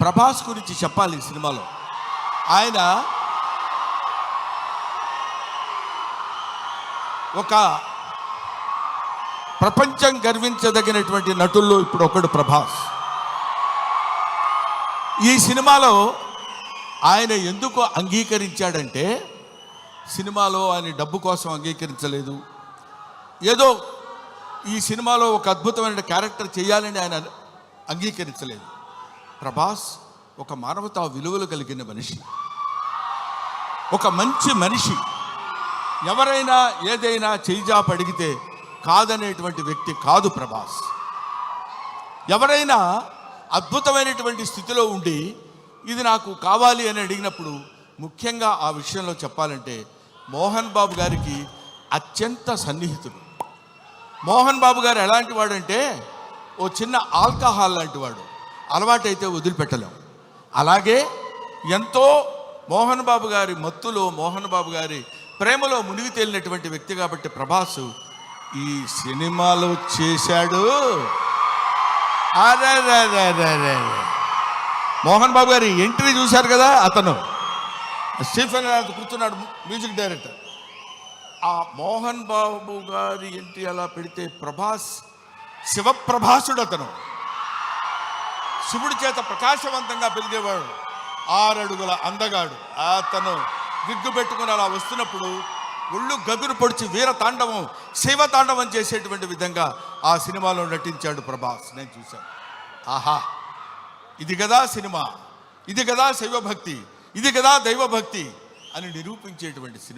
ప్రభాస్ గురించి చెప్పాలి. ఈ సినిమాలో ఆయన ఒక ప్రపంచం గర్వించదగినటువంటి నటుల్లో ఇప్పుడు ఒకడు ప్రభాస్. ఈ సినిమాలో ఆయన ఎందుకు అంగీకరించాడంటే, సినిమాలో ఆయన డబ్బు కోసం అంగీకరించలేదు. ఏదో ఈ సినిమాలో ఒక అద్భుతమైన క్యారెక్టర్ చేయాలని ఆయన అంగీకరించలేదు. ప్రభాస్ ఒక మానవతా విలువలు కలిగిన మనిషి, ఒక మంచి మనిషి. ఎవరైనా ఏదైనా చేయిజాప అడిగితే కాదనేటువంటి వ్యక్తి కాదు ప్రభాస్. ఎవరైనా అద్భుతమైనటువంటి స్థితిలో ఉండి ఇది నాకు కావాలి అని అడిగినప్పుడు, ముఖ్యంగా ఆ విషయంలో చెప్పాలంటే మోహన్ బాబు గారికి అత్యంత సన్నిహితుడు. మోహన్ బాబు గారు ఎలాంటి వాడంటే, ఓ చిన్న ఆల్కహాల్ లాంటి వాడు, అలవాటైతే వదిలిపెట్టలేం. అలాగే ఎంతో మోహన్ బాబు గారి మత్తులో, మోహన్ బాబు గారి ప్రేమలో మునిగి తేలినటువంటి వ్యక్తి కాబట్టి ప్రభాస్ ఈ సినిమాలో చేశాడు. అరే మోహన్ బాబు గారి ఎంట్రీ చూశారు కదా, అతను స్టీఫెన్ కూర్చున్నాడు, మ్యూజిక్ డైరెక్టర్. ఆ మోహన్ బాబు గారి ఎంట్రీ అలా పెడితే ప్రభాస్ శివప్రభాసుడు. అతను శివుడి చేత ప్రకాశవంతంగా పెరిగేవాడు, 6 అడుగుల అందగాడు. అతను విగ్గు పెట్టుకుని అలా వస్తున్నప్పుడు ఒళ్ళు గగురు పొడిచి వీర తాండవం, శివ తాండవం చేసేటువంటి విధంగా ఆ సినిమాలో నటించాడు ప్రభాస్. నేను చూశాను. ఆహా, ఇది కదా సినిమా, ఇది కదా శైవభక్తి, ఇది కదా దైవభక్తి అని నిరూపించేటువంటి సినిమా.